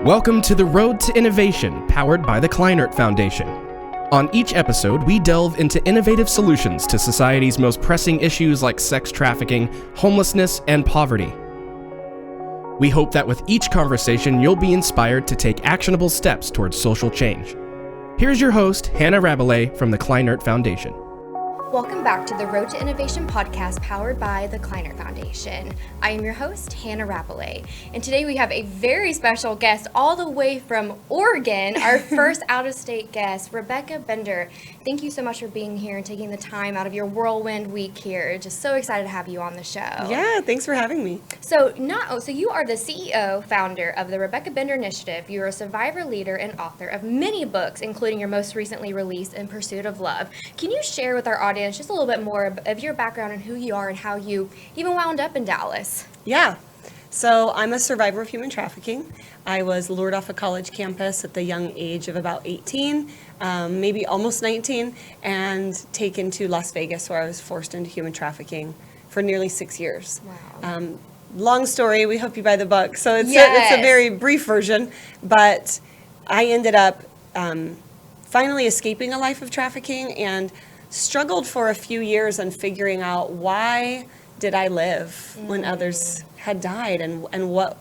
Welcome to the Road to Innovation, powered by the Kleinert Foundation. On each episode, we delve into innovative solutions to society's most pressing issues like sex trafficking, homelessness, and poverty. We hope that with each conversation, you'll be inspired to take actionable steps towards social change. Here's your host, Hannah Rabelais from the Kleinert Foundation. Welcome back to the Road to Innovation podcast powered by the Kleinert Foundation. I am your host, Hannah Rabelais, and today we have a very special guest all the way from Oregon, our first out-of-state guest, Rebecca Bender. Thank you so much for being here and taking the time out of your whirlwind week here. Just so excited to have you on the show. Yeah, thanks for having me. So you are the CEO, founder of the Rebecca Bender Initiative. You're a survivor leader and author of many books, including your most recently released In Pursuit of Love. Can you share with our audience just a little bit more of your background and who you are and how you even wound up in Dallas? Yeah. So I'm a survivor of human trafficking. I was lured off a college campus at the young age of about 18, maybe almost 19, and taken to Las Vegas, where I was forced into human trafficking for nearly 6 years. Wow. Long story. We hope you buy the book. So it's Yes. it's a very brief version, but I ended up finally escaping a life of trafficking and struggled for a few years on figuring out why did I live when others had died, and what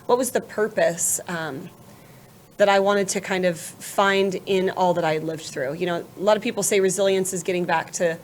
was the purpose that I wanted to kind of find in all that I had lived through. You know, a lot of people say resilience is getting back to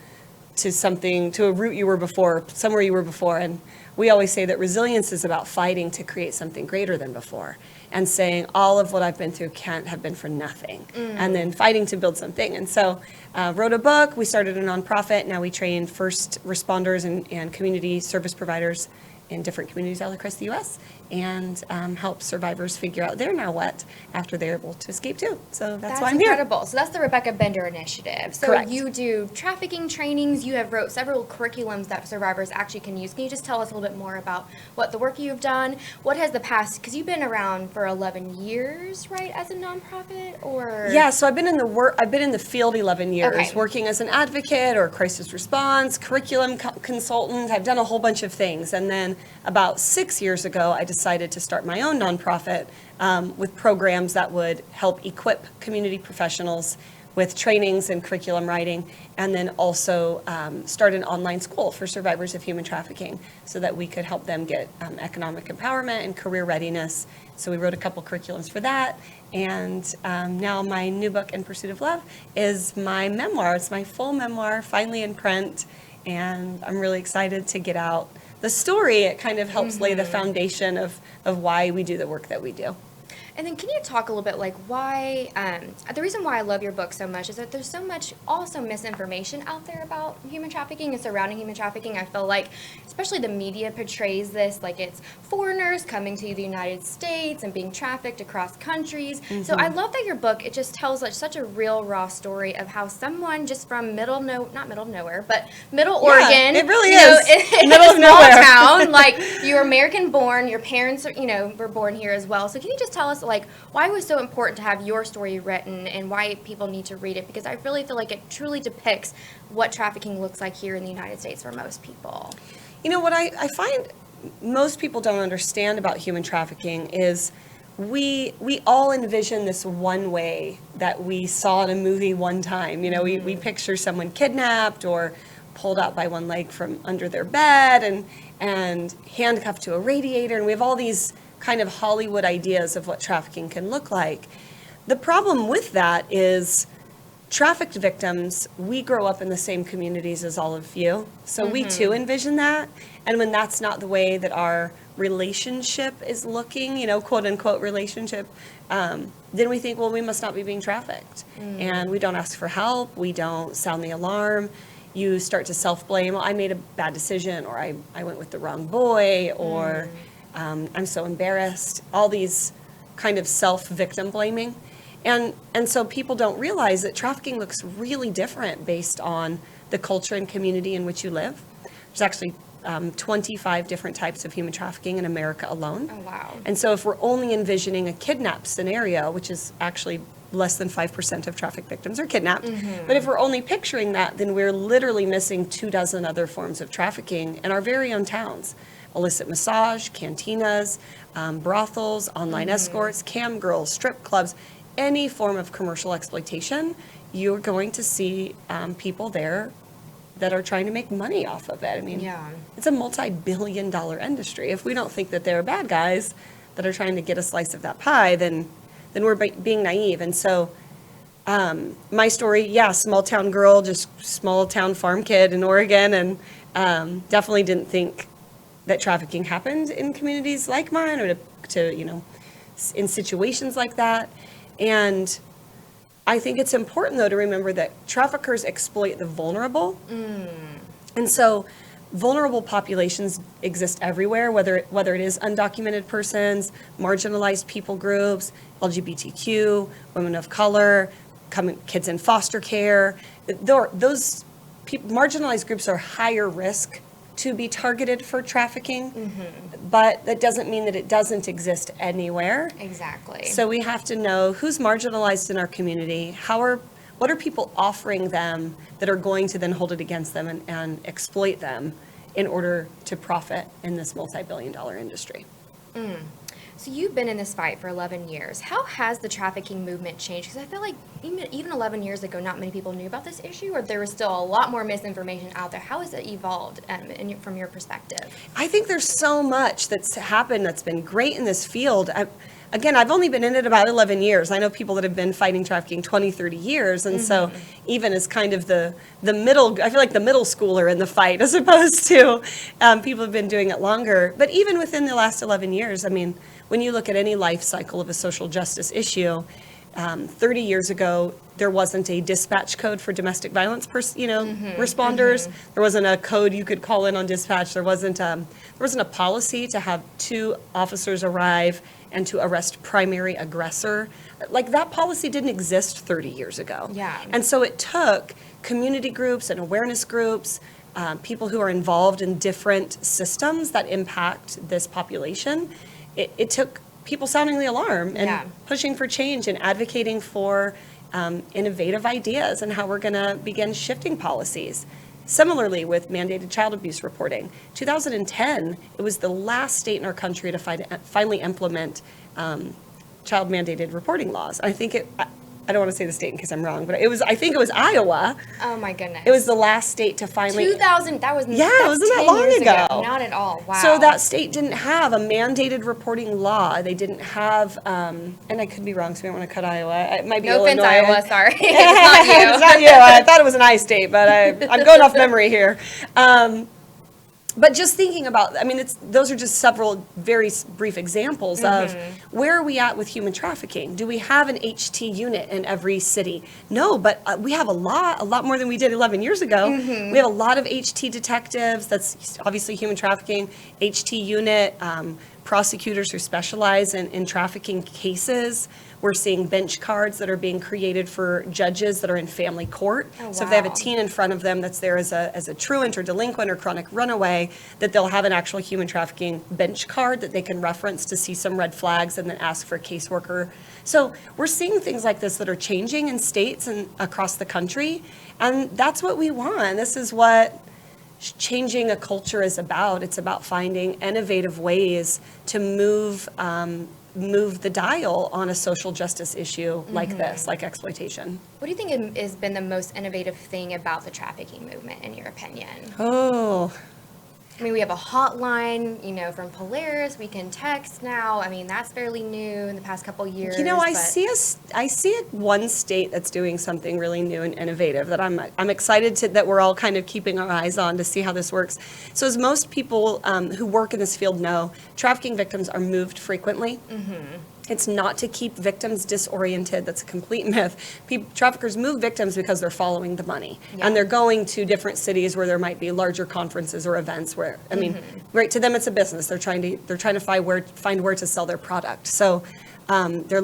something, to a route you were before, somewhere you were before, and we always say that resilience is about fighting to create something greater than before, and saying all of what I've been through can't have been for nothing, and then fighting to build something. And so wrote a book, we started a nonprofit, now we train first responders and community service providers in different communities all across the U.S. and help survivors figure out their now what after they're able to escape too. So that's why I'm incredible. here. So that's the Rebecca Bender Initiative. So Correct. You do trafficking trainings. You have wrote several curriculums that survivors actually can use. Can you just tell us a little bit more about what the work you've done? What has the past, because you've been around for 11 years, right, as a nonprofit, or? Yeah, so I've been in the field 11 years, Okay. working as an advocate or crisis response, curriculum consultant. I've done a whole bunch of things. And then about 6 years ago, I decided to start my own nonprofit with programs that would help equip community professionals with trainings and curriculum writing, and then also start an online school for survivors of human trafficking so that we could help them get economic empowerment and career readiness. So we wrote a couple curriculums for that, and now my new book, In Pursuit of Love, is my memoir. It's my full memoir, finally in print, and I'm really excited to get out the story. It kind of helps lay the foundation of why we do the work that we do. And then can you talk a little bit like why, the reason why I love your book so much is that there's so much also misinformation out there about human trafficking and surrounding human trafficking. I feel like, especially the media portrays this like it's foreigners coming to the United States and being trafficked across countries. So I love that your book, it just tells like such a real raw story of how someone just from middle Oregon, it really is, middle of small nowhere. town, like you're American born, your parents are, were born here as well. So can you just tell us like why it was so important to have your story written and why people need to read it? Because I really feel like it truly depicts what trafficking looks like here in the United States for most people. You know, what I find most people don't understand about human trafficking is we all envision this one way that we saw in a movie one time. You know, we picture someone kidnapped or pulled out by one leg from under their bed and handcuffed to a radiator, and we have all these kind of Hollywood ideas of what trafficking can look like. The problem with that is trafficked victims, we grow up in the same communities as all of you. So we too envision that. And when that's not the way that our relationship is looking, quote unquote relationship, then we think, well, we must not be being trafficked. And we don't ask for help. We don't sound the alarm. You start to self-blame. Well, I made a bad decision, or I went with the wrong boy, or I'm so embarrassed, all these kind of self-victim blaming. And so people don't realize that trafficking looks really different based on the culture and community in which you live. There's actually 25 different types of human trafficking in America alone. Oh, wow. And so if we're only envisioning a kidnap scenario, which is actually less than 5% of traffic victims are kidnapped. But if we're only picturing that, then we're literally missing 24 other forms of trafficking in our very own towns. illicit massage, cantinas, brothels, online escorts, cam girls, strip clubs, any form of commercial exploitation, you're going to see people there that are trying to make money off of it. I mean, it's a multi-billion-dollar industry. If we don't think that they're bad guys that are trying to get a slice of that pie, then we're being naive. And so my story, small town girl, just small town farm kid in Oregon, and definitely didn't think that trafficking happened in communities like mine, or to in situations like that. And I think it's important, though, to remember that traffickers exploit the vulnerable. And so vulnerable populations exist everywhere, whether it is undocumented persons, marginalized people groups, LGBTQ, women of color, kids in foster care. Those marginalized groups are higher risk to be targeted for trafficking, but that doesn't mean that it doesn't exist anywhere. Exactly. So we have to know who's marginalized in our community, what are people offering them that are going to then hold it against them and exploit them in order to profit in this multi-billion-dollar industry. So you've been in this fight for 11 years. How has the trafficking movement changed? Because I feel like even 11 years ago, not many people knew about this issue, or there was still a lot more misinformation out there. How has it evolved from your perspective? I think there's so much that's happened that's been great in this field. Again, I've only been in it about 11 years. I know people that have been fighting trafficking 20, 30 years. And so even as kind of the middle, I feel like the middle schooler in the fight, as opposed to people have been doing it longer. But even within the last 11 years, I mean, when you look at any life cycle of a social justice issue, 30 years ago, there wasn't a dispatch code for domestic violence responders. There wasn't a code you could call in on dispatch. There wasn't a policy to have 2 officers arrive and to arrest primary aggressor. Like, that policy didn't exist 30 years ago. Yeah. And so it took community groups and awareness groups, people who are involved in different systems that impact this population. It took people sounding the alarm and pushing for change and advocating for innovative ideas and how we're going to begin shifting policies. Similarly, with mandated child abuse reporting, 2010, it was the last state in our country to finally implement child mandated reporting laws. I don't want to say the state in case I'm wrong, but I think it was Iowa. Oh my goodness. It was the last state to finally. 2000, that was it wasn't that long ago. Not at all. Wow. So that state didn't have a mandated reporting law. They didn't have, and I could be wrong, so we don't want to cut Iowa. It might be no Illinois. offense, Iowa, sorry. It's not you. It's not you. I thought it was an I state, but I'm going off memory here. But just thinking about, those are just several very brief examples of where are we at with human trafficking? Do we have an HT unit in every city? No, but we have a lot more than we did 11 years ago. We have a lot of HT detectives. That's obviously human trafficking, HT unit, prosecutors who specialize in trafficking cases. We're seeing bench cards that are being created for judges that are in family court. Oh, wow. So if they have a teen in front of them that's there as a truant or delinquent or chronic runaway, that they'll have an actual human trafficking bench card that they can reference to see some red flags and then ask for a caseworker. So we're seeing things like this that are changing in states and across the country, and that's what we want. This is what changing a culture is about. It's about finding innovative ways to move the dial on a social justice issue like this, like exploitation. What do you think has been the most innovative thing about the trafficking movement, in your opinion? Oh. We have a hotline, from Polaris. We can text now. That's fairly new in the past couple years. I see one state that's doing something really new and innovative that I'm excited that we're all kind of keeping our eyes on to see how this works. So as most people who work in this field know, trafficking victims are moved frequently. It's not to keep victims disoriented. That's a complete myth. Traffickers move victims because they're following the money. Yeah. And they're going to different cities where there might be larger conferences or events where, right, to them it's a business. They're trying to find where to sell their product. So they're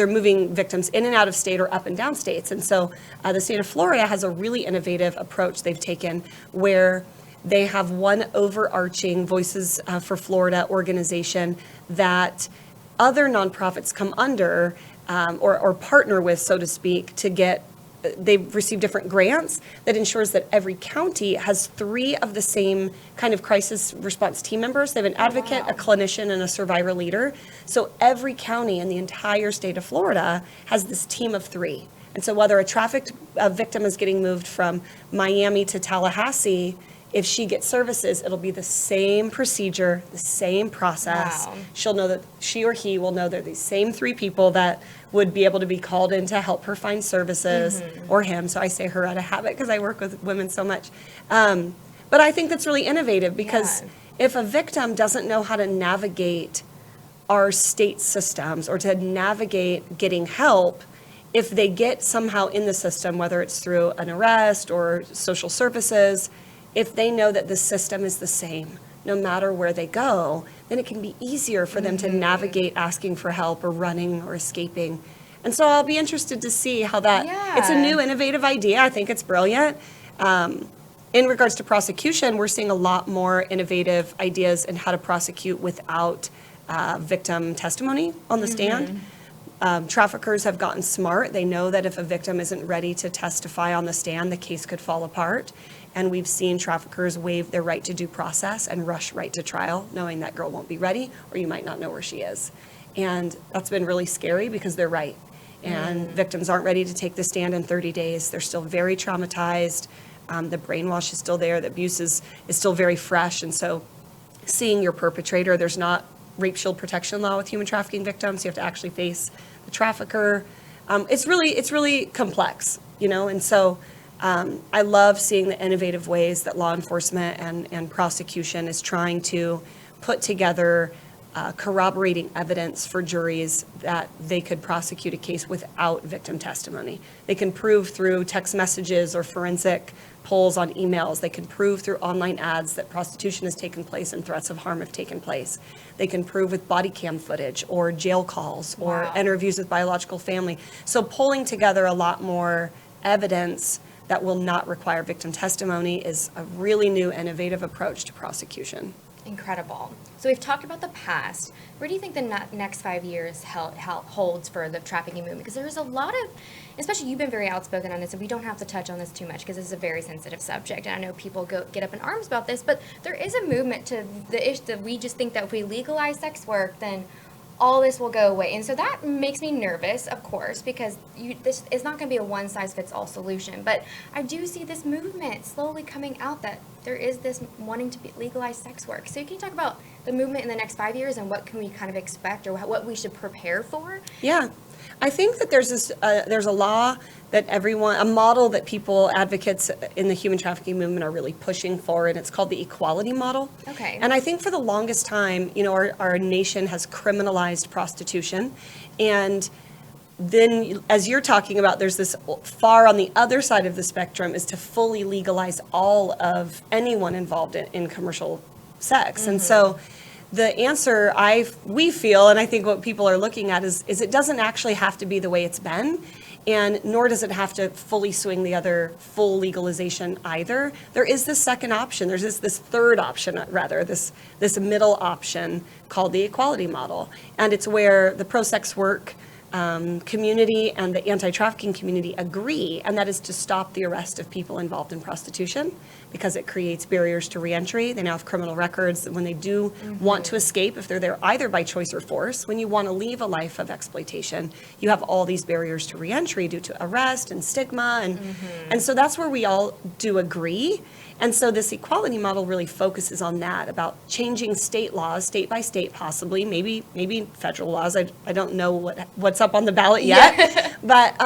moving victims in and out of state or up and down states. And so the state of Florida has a really innovative approach they've taken where they have one overarching Voices for Florida organization that other nonprofits come under or partner with, so to speak, to get they've received different grants that ensures that every county has 3 of the same kind of crisis response team members. They have an advocate, a clinician, and a survivor leader. So every county in the entire state of Florida has this team of 3. And so whether a victim is getting moved from Miami to Tallahassee, if she gets services, it'll be the same procedure, the same process. Wow. She'll know that she or he will know they're these same 3 people that would be able to be called in to help her find services, or him. So I say her out of habit because I work with women so much. But I think that's really innovative because if a victim doesn't know how to navigate our state systems or to navigate getting help, if they get somehow in the system, whether it's through an arrest or social services, if they know that the system is the same, no matter where they go, then it can be easier for them to navigate asking for help or running or escaping. And so I'll be interested to see how that, it's a new innovative idea. I think it's brilliant. In regards to prosecution, we're seeing a lot more innovative ideas in how to prosecute without victim testimony on the stand. Traffickers have gotten smart. They know that if a victim isn't ready to testify on the stand, the case could fall apart. And we've seen traffickers waive their right to due process and rush right to trial, knowing that girl won't be ready or you might not know where she is. And that's been really scary because they're right. And victims aren't ready to take the stand in 30 days. They're still very traumatized. The brainwash is still there. The abuse is still very fresh. And so seeing your perpetrator, there's not rape shield protection law with human trafficking victims. You have to actually face the trafficker. It's really complex, and so I love seeing the innovative ways that law enforcement and prosecution is trying to put together corroborating evidence for juries that they could prosecute a case without victim testimony. They can prove through text messages or forensic polls on emails. They can prove through online ads that prostitution has taken place and threats of harm have taken place. They can prove with body cam footage or jail calls or interviews with biological family. So pulling together a lot more evidence that will not require victim testimony is a really new, innovative approach to prosecution. Incredible. So we've talked about the past. Where do you think the next 5 years holds for the trafficking movement? Because there's a lot of, especially you've been very outspoken on this, and we don't have to touch on this too much because this is a very sensitive subject. And I know people get up in arms about this, but there is a movement to the issue that we just think that if we legalize sex work, then all this will go away. And so that makes me nervous, of course, because this is not going to be a one-size-fits-all solution. But I do see this movement slowly coming out that there is this wanting to legalize sex work. So can you talk about the movement in the next 5 years and what can we kind of expect or what we should prepare for? Yeah. I think that there's a law that a model that people, advocates in the human trafficking movement are really pushing for, and it's called the equality model. Okay. And I think for the longest time, our nation has criminalized prostitution. And then, as you're talking about, there's this far on the other side of the spectrum is to fully legalize all of anyone involved in commercial sex. And so the answer we feel, and I think what people are looking at is it doesn't actually have to be the way it's been, and nor does it have to fully swing the other full legalization either. There is this second option. There's this third option, rather, this middle option called the equality model. And it's where the pro-sex work community and the anti-trafficking community agree, and that is to stop the arrest of people involved in prostitution because it creates barriers to reentry. They now have criminal records when they do want to escape, if they're there either by choice or force. When you want to leave a life of exploitation, you have all these barriers to reentry due to arrest and stigma, and so that's where we all do agree. And so this equality model really focuses on that, about changing state laws, state by state possibly, maybe federal laws. I don't know what's up on the ballot yet, yeah. But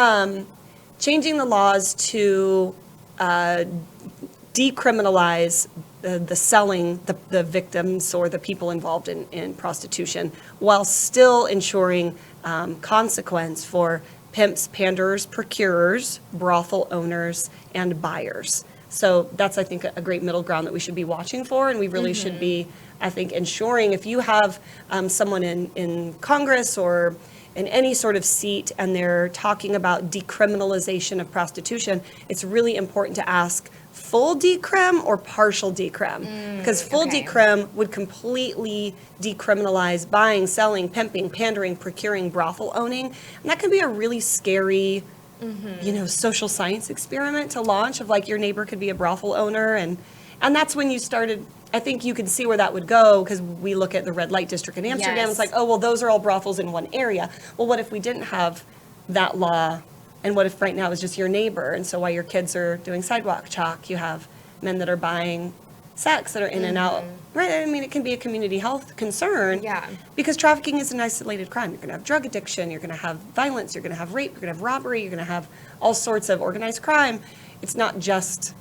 changing the laws to decriminalize the selling, the victims or the people involved in prostitution, while still ensuring consequence for pimps, panderers, procurers, brothel owners, and buyers. So that's, I think, a great middle ground that we should be watching for, and we really should be, I think, ensuring if you have someone in Congress or in any sort of seat and they're talking about decriminalization of prostitution, it's really important to ask full decrim or partial decrim, because full decrim would completely decriminalize buying, selling, pimping, pandering, procuring, brothel owning, and that can be a really scary social science experiment to launch of like your neighbor could be a brothel owner, and that's when you started. I think you can see where that would go, because we look at the red light district in Amsterdam. Yes. It's like, oh well, those are all brothels in one area. Well, what if we didn't have that law, and what if right now it's just your neighbor? And so while your kids are doing sidewalk chalk, you have men that are buying sex that are in and out. Right? I mean, it can be a community health concern. Yeah. Because trafficking is an isolated crime. You're going to have drug addiction, you're going to have violence, you're going to have rape, you're going to have robbery, you're going to have all sorts of organized crime. It's not just,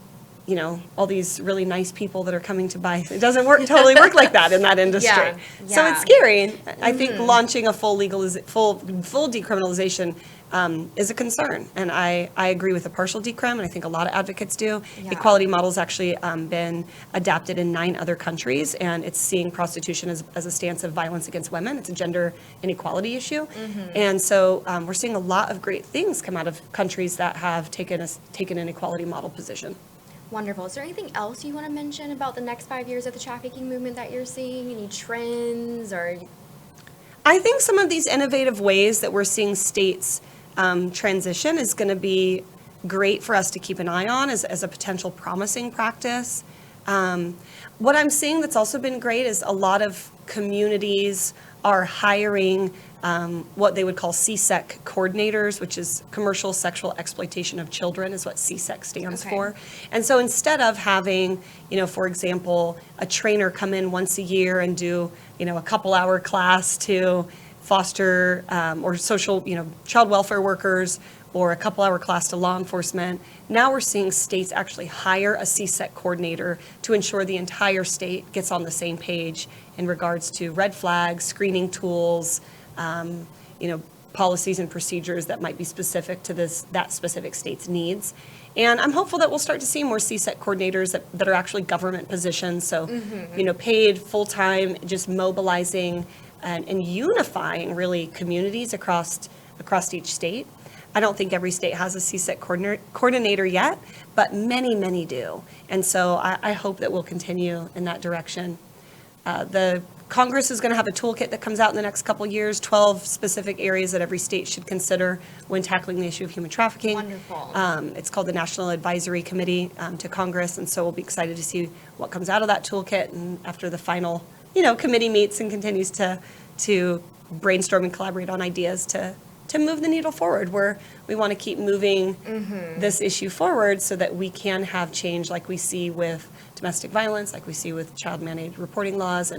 all these really nice people that are coming to buy. It doesn't totally work like that in that industry. Yeah. So it's scary. I think launching a full decriminalization is a concern, and I agree with a partial decrim, and I think a lot of advocates do. Yeah. Equality model's actually been adapted in 9 other countries, and it's seeing prostitution as a stance of violence against women. It's a gender inequality issue, and so we're seeing a lot of great things come out of countries that have taken an equality model position. Wonderful. Is there anything else you want to mention about the next 5 years of the trafficking movement that you're seeing? Any trends or? I think some of these innovative ways that we're seeing states transition is going to be great for us to keep an eye on as a potential promising practice. What I'm seeing that's also been great is a lot of communities are hiring what they would call CSEC coordinators, which is commercial sexual exploitation of children, is what CSEC stands for. And so instead of having, for example, a trainer come in once a year and do, a couple-hour class to foster or social, child welfare workers, or a couple-hour class to law enforcement, now we're seeing states actually hire a CSEC coordinator to ensure the entire state gets on the same page in regards to red flags, screening tools, policies and procedures that might be specific to that specific state's needs. And I'm hopeful that we'll start to see more CSEC coordinators that are actually government positions, so paid full-time, just mobilizing and unifying really communities across each state. I don't think every state has a CSEC coordinator yet, but many, many do. And so I hope that we'll continue in that direction. The Congress is going to have a toolkit that comes out in the next couple years, 12 specific areas that every state should consider when tackling the issue of human trafficking. Wonderful. It's called the National Advisory Committee to Congress, and so we'll be excited to see what comes out of that toolkit, and after the final, committee meets and continues to brainstorm and collaborate on ideas to move the needle forward, where we want to keep moving this issue forward so that we can have change like we see with domestic violence, like we see with child-mandated reporting laws,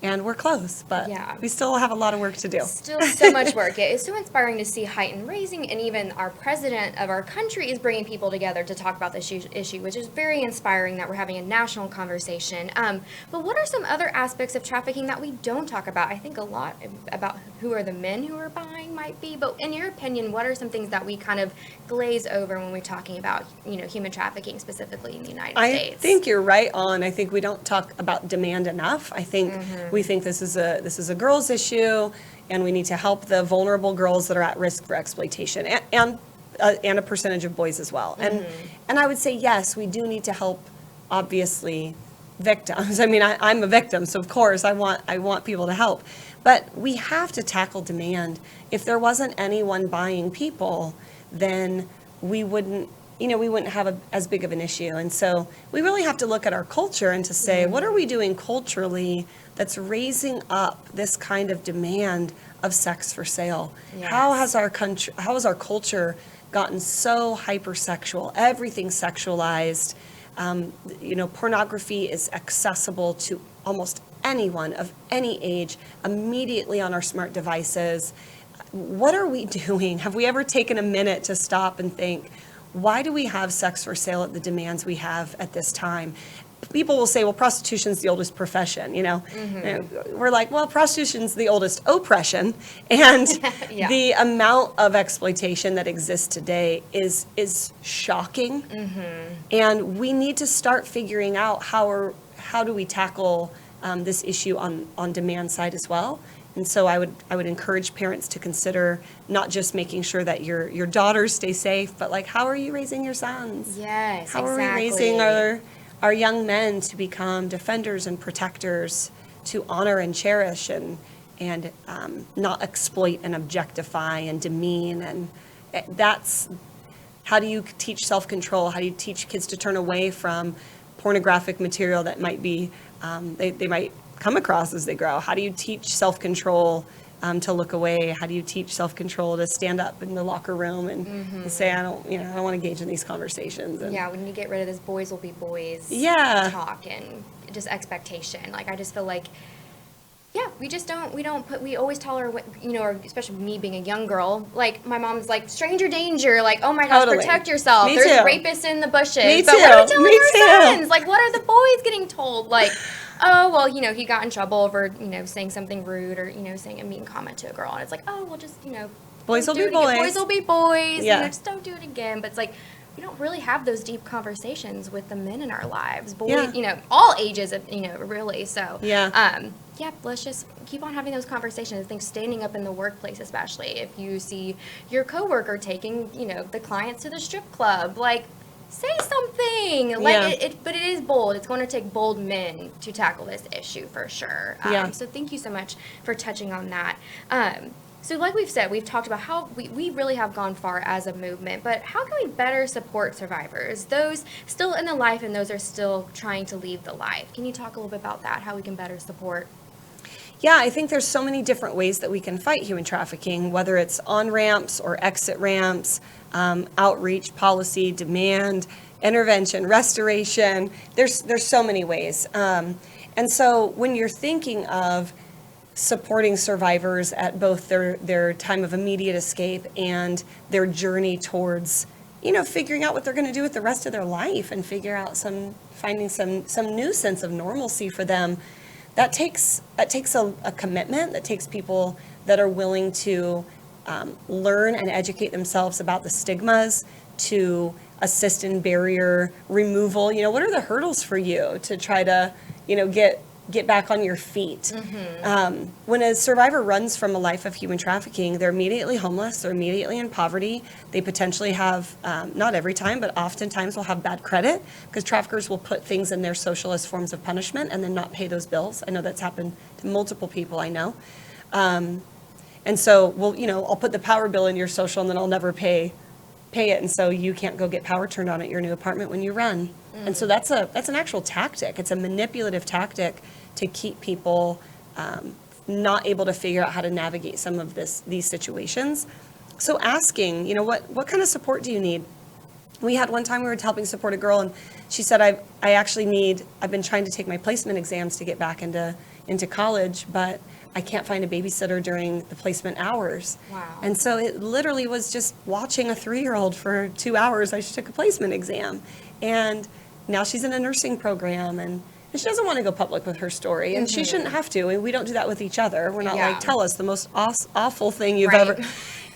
and we're close, but we still have a lot of work to do. Still so much work. It's so inspiring to see heightened raising, and even our president of our country is bringing people together to talk about this issue, which is very inspiring that we're having a national conversation. But what are some other aspects of trafficking that we don't talk about? I think a lot about who are the men who are buying might be, but in your opinion, what are some things that we kind of glaze over when we're talking about, human trafficking specifically in the United States? I think you're right on. I think we don't talk about demand enough. I think we think this is a girls' issue, and we need to help the vulnerable girls that are at risk for exploitation, and a percentage of boys as well. And I would say yes, we do need to help, obviously, victims. I mean, I'm a victim, so of course I want people to help, but we have to tackle demand. If there wasn't anyone buying people, then we wouldn't have as big of an issue. And so we really have to look at our culture and to say, what are we doing culturally that's raising up this kind of demand of sex for sale? Yes. How has our culture gotten so hypersexual? Everything's sexualized. Pornography is accessible to almost anyone of any age immediately on our smart devices. What are we doing? Have we ever taken a minute to stop and think, why do we have sex for sale at the demands we have at this time? People will say, well, prostitution's the oldest profession, And we're like, well, prostitution's the oldest oppression. And the amount of exploitation that exists today is shocking. And we need to start figuring out how do we tackle this issue on demand side as well. And so I would encourage parents to consider not just making sure that your daughters stay safe, but like, how are you raising your sons? Yes, How are we raising our young men to become defenders and protectors, to honor and cherish and not exploit and objectify and demean that's, how do you teach self-control? How do you teach kids to turn away from pornographic material that might be, they might come across as they grow? How do you teach self-control to look away? How do you teach self-control to stand up in the locker room and say, I don't want to engage in these conversations? And Yeah, when you get rid of this boys will be boys talk and just expectation. Like, I just feel like, yeah, we always tell her, what, or especially me being a young girl, like, my mom's like, stranger danger, like, oh my gosh, Totally. protect yourself. Me There's too. rapists in the bushes. Me But what are we too. telling Me our too. sons? Like, what are the boys getting told? Like, oh, well, he got in trouble over, saying something rude or, saying a mean comment to a girl. And it's like, oh, well, just, Boys don't will do be it again. boys. Boys will be boys. Yeah. Just don't do it again. But it's like, we don't really have those deep conversations with the men in our lives. Boys, Yeah. all ages, really. So, Yeah. let's just keep on having those conversations. I think standing up in the workplace, especially if you see your coworker taking, the clients to the strip club, like, say something. Like, Yeah. but it is bold. It's going to take bold men to tackle this issue for sure. Yeah. So thank you so much for touching on that. So like we've said, we've talked about how we really have gone far as a movement, but how can we better support survivors, those still in the life and those are still trying to leave the life? Can you talk a little bit about that, how we can better support? Yeah, I think there's so many different ways that we can fight human trafficking, whether it's on-ramps or exit ramps, outreach, policy, demand, intervention, restoration. There's so many ways. And so when you're thinking of supporting survivors at both their time of immediate escape and their journey towards, figuring out what they're going to do with the rest of their life and finding some new sense of normalcy for them, that takes a commitment. That takes people that are willing to learn and educate themselves about the stigmas, to assist in barrier removal. What are the hurdles for you to try to, get back on your feet? When a survivor runs from a life of human trafficking, they're immediately homeless, they're immediately in poverty. They potentially have, not every time, but oftentimes will have bad credit because traffickers will put things in their social as forms of punishment and then not pay those bills. I know that's happened to multiple people I know. And so, I'll put the power bill in your social and then I'll never pay it, and so you can't go get power turned on at your new apartment when you run. And so that's an actual tactic. It's a manipulative tactic to keep people not able to figure out how to navigate some of these situations. So asking, what kind of support do you need? We had one time we were helping support a girl, and she said, I've been trying to take my placement exams to get back into college, but I can't find a babysitter during the placement hours. Wow. And so it literally was just watching a 3-year-old for 2 hours. She took a placement exam. And now she's in a nursing program, and she doesn't want to go public with her story, and she shouldn't have to. And we don't do that with each other. We're not like, tell us the most awful thing you've ever,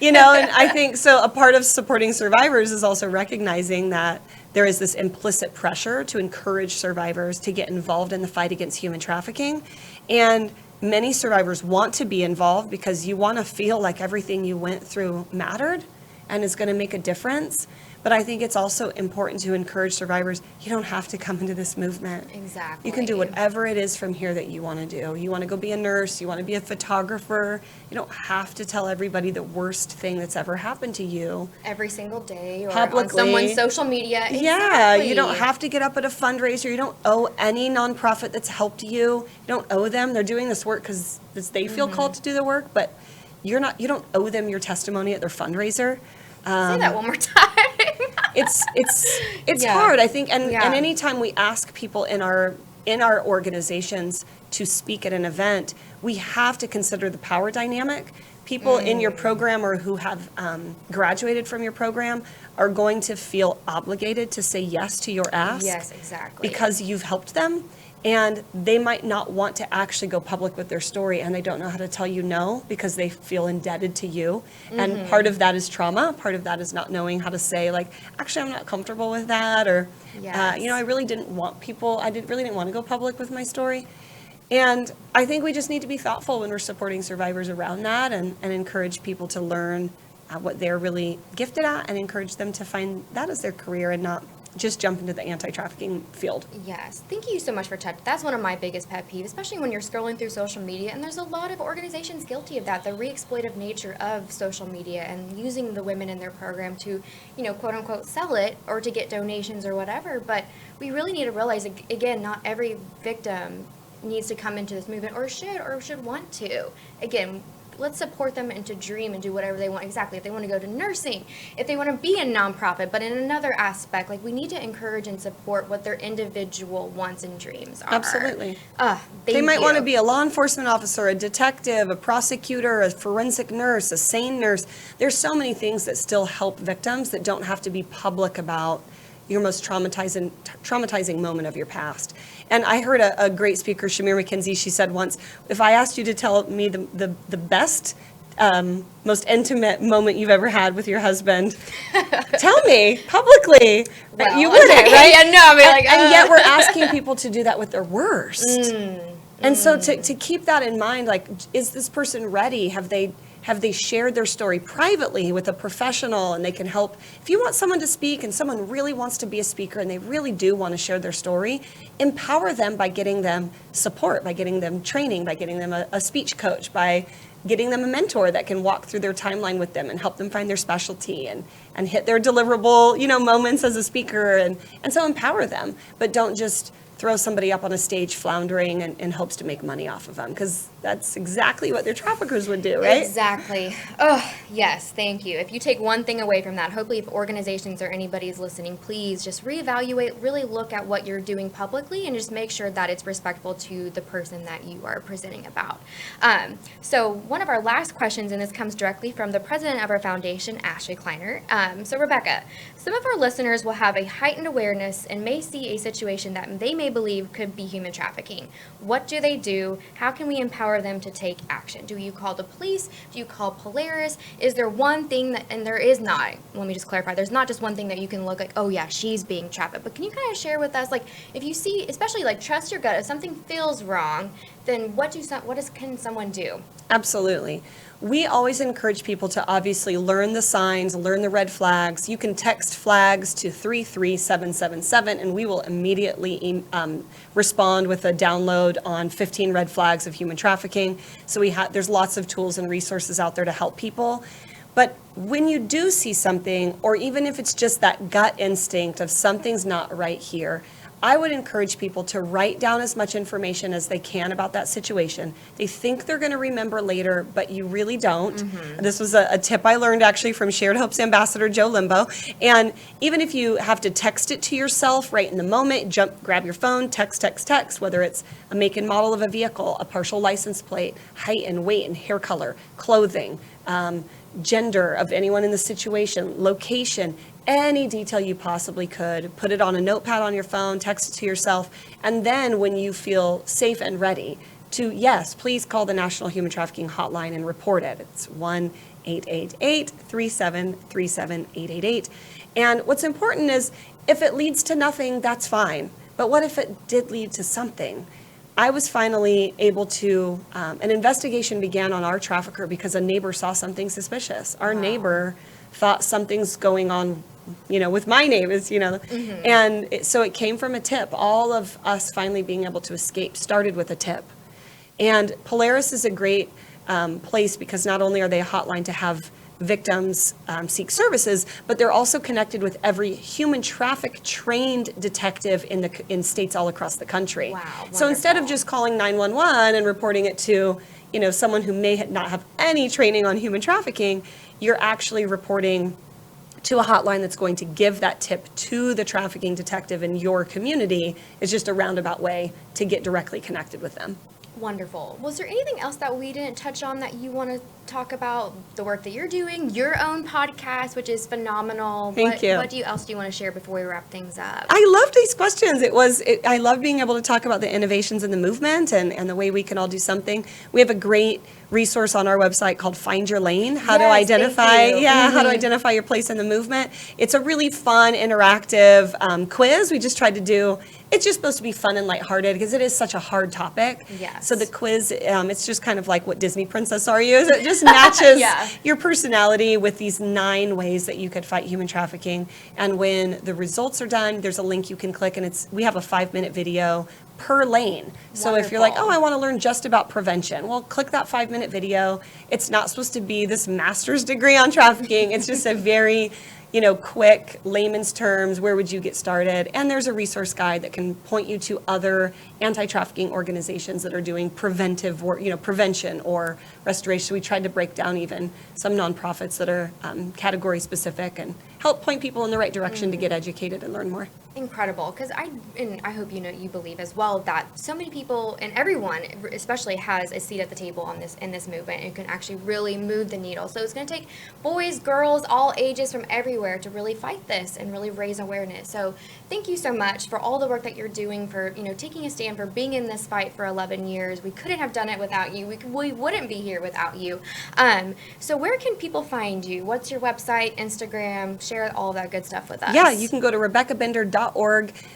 and I think so a part of supporting survivors is also recognizing that there is this implicit pressure to encourage survivors to get involved in the fight against human trafficking. And many survivors want to be involved because you want to feel like everything you went through mattered and is going to make a difference. But I think it's also important to encourage survivors, you don't have to come into this movement. Exactly. You can do whatever it is from here that you want to do. You want to go be a nurse, you want to be a photographer. You don't have to tell everybody the worst thing that's ever happened to you. Every single day or Publicly. on someone's social media. Yeah, Exactly. you don't have to get up at a fundraiser. You don't owe any nonprofit that's helped you. You don't owe them. They're doing this work because they feel called to do the work, but you don't owe them your testimony at their fundraiser. Say that one more time. It's Yeah. hard, I think, and Yeah. anytime we ask people in our organizations to speak at an event, we have to consider the power dynamic. People in your program or who have graduated from your program are going to feel obligated to say yes to your ask. Yes, exactly. Because you've helped them. And they might not want to actually go public with their story, and they don't know how to tell you no because they feel indebted to you. And part of that is trauma. Part of that is not knowing how to say, like, actually, I'm not comfortable with that, or, Yes. I really didn't want to go public with my story. And I think we just need to be thoughtful when we're supporting survivors around that and encourage people to learn what they're really gifted at and encourage them to find that as their career and not just jump into the anti-trafficking field. Yes, thank you so much for touching. That's one of my biggest pet peeves, especially when you're scrolling through social media, and there's a lot of organizations guilty of that, the re-exploitive nature of social media and using the women in their program to, quote unquote, sell it or to get donations or whatever. But we really need to realize, again, not every victim needs to come into this movement or should want to. Again, let's support them and to dream and do whatever they want. Exactly. If they want to go to nursing, if they want to be a nonprofit, but in another aspect, like we need to encourage and support what their individual wants and dreams are. Absolutely. They might want to be a law enforcement officer, a detective, a prosecutor, a forensic nurse, a SANE nurse. There's so many things that still help victims that don't have to be public about your most traumatizing moment of your past. And I heard a great speaker, Shamir McKenzie, she said once, if I asked you to tell me the best, most intimate moment you've ever had with your husband, tell me publicly. Well, you wouldn't, okay. right? Yeah, no, I mean, and yet we're asking people to do that with their worst. And so to keep that in mind, like, is this person ready? Have they shared their story privately with a professional and they can help? If you want someone to speak and someone really wants to be a speaker and they really do want to share their story, empower them by getting them support, by getting them training, by getting them a speech coach, by getting them a mentor that can walk through their timeline with them and help them find their specialty and hit their deliverable, moments as a speaker. And so empower them, but don't just throw somebody up on a stage floundering in hopes to make money off of them, because that's exactly what their traffickers would do, right? Exactly. Oh, yes, thank you. If you take one thing away from that, hopefully if organizations or anybody's listening, please just reevaluate, really look at what you're doing publicly and just make sure that it's respectful to the person that you are presenting about. So one of our last questions, and this comes directly from the president of our foundation, Ashley Kleiner. So Rebecca, some of our listeners will have a heightened awareness and may see a situation that they may believe could be human trafficking. What do they do? How can we empower them to take action? Do you call the police? Do you call Polaris? Is there one thing that, and there is not, let me just clarify, there's not just one thing that you can look like, oh yeah, she's being trafficked, but can you kind of share with us, like, if you see, especially like trust your gut, if something feels wrong, then can someone do? Absolutely. We always encourage people to obviously learn the signs, learn the red flags. You can text flags to 33777 and we will immediately respond with a download on 15 red flags of human trafficking. So there's lots of tools and resources out there to help people. But when you do see something, or even if it's just that gut instinct of something's not right here, I would encourage people to write down as much information as they can about that situation. They think they're going to remember later, but you really don't. Mm-hmm. This was a tip I learned actually from Shared Hope's ambassador, Joe Limbo. And even if you have to text it to yourself right in the moment, grab your phone, text, whether it's a make and model of a vehicle, a partial license plate, height and weight and hair color, clothing, gender of anyone in the situation, location, any detail you possibly could, put it on a notepad on your phone, text it to yourself, and then when you feel safe and ready to, yes, please call the National Human Trafficking Hotline and report it. It's 1-888-373-7888. And what's important is if it leads to nothing, that's fine. But what if it did lead to something? I was finally able to, an investigation began on our trafficker because a neighbor saw something suspicious. Our neighbor thought something's going on, with my neighbors, mm-hmm. And so it came from a tip. All of us finally being able to escape started with a tip. And Polaris is a great place because not only are they a hotline to have victims seek services, but they're also connected with every human traffic trained detective in states all across the country. Wow, wonderful. So instead of just calling 911 and reporting it to, someone who may not have any training on human trafficking, you're actually reporting to a hotline that's going to give that tip to the trafficking detective in your community. Is just a roundabout way to get directly connected with them. Wonderful. Was there anything else that we didn't touch on that you want to talk about? The work that you're doing, your own podcast, which is phenomenal. Thank you. What else do you want to share before we wrap things up? I loved these questions. I love being able to talk about the innovations in the movement and the way we can all do something. We have a great resource on our website called Find Your Lane, how to identify your place in the movement. It's a really fun, interactive quiz. We just tried to do it's just supposed to be fun and lighthearted because it is such a hard topic. Yes. So the quiz, it's just kind of like what Disney princess are you? It just matches Yeah. your personality with these 9 ways that you could fight human trafficking. And when the results are done, there's a link you can click, and we have a 5-minute video per lane. So if you're like, Wonderful. oh, I want to learn just about prevention, well, click that 5-minute video. It's not supposed to be this master's degree on trafficking. It's just a very, quick layman's terms, where would you get started? And there's a resource guide that can point you to other anti-trafficking organizations that are doing preventive work, prevention or restoration. We tried to break down even some nonprofits that are category specific and help point people in the right direction to get educated and learn more. Incredible, because I hope you believe as well that so many people and everyone especially has a seat at the table in this movement and can actually really move the needle. So it's going to take boys, girls, all ages from everywhere to really fight this and really raise awareness. So thank you so much for all the work that you're doing, for taking a stand, for being in this fight for 11 years. We couldn't have done it without you. We wouldn't be here without you. So where can people find you? What's your website, Instagram? Share all that good stuff with us. Yeah, you can go to RebeccaBender.org.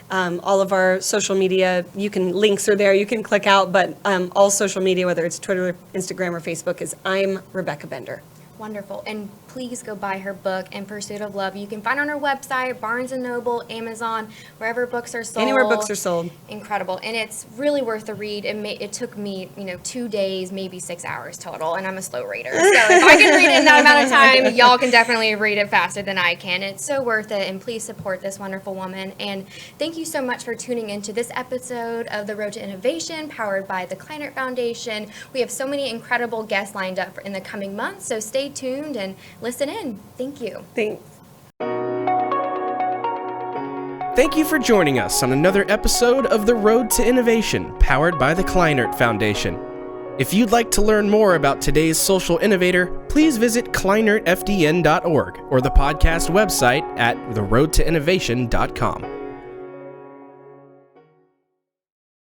All of our social media, links are there, you can click out, but all social media, whether it's Twitter, Instagram, or Facebook, is I'm Rebecca Bender. Wonderful. And please go buy her book, In Pursuit of Love. You can find it on her website, Barnes & Noble, Amazon, wherever books are sold. Anywhere books are sold. Incredible. And it's really worth the read. It took me, 2 days, maybe 6 hours total, and I'm a slow reader. So if I can read it in that amount of time, y'all can definitely read it faster than I can. It's so worth it, and please support this wonderful woman. And thank you so much for tuning into this episode of The Road to Innovation, powered by the Kleinert Foundation. We have so many incredible guests lined up in the coming months, so stay tuned and listen in. Thank you. Thanks. Thank you for joining us on another episode of The Road to Innovation, powered by the Kleinert Foundation. If you'd like to learn more about today's social innovator, please visit kleinertfdn.org or the podcast website at theroadtoinnovation.com.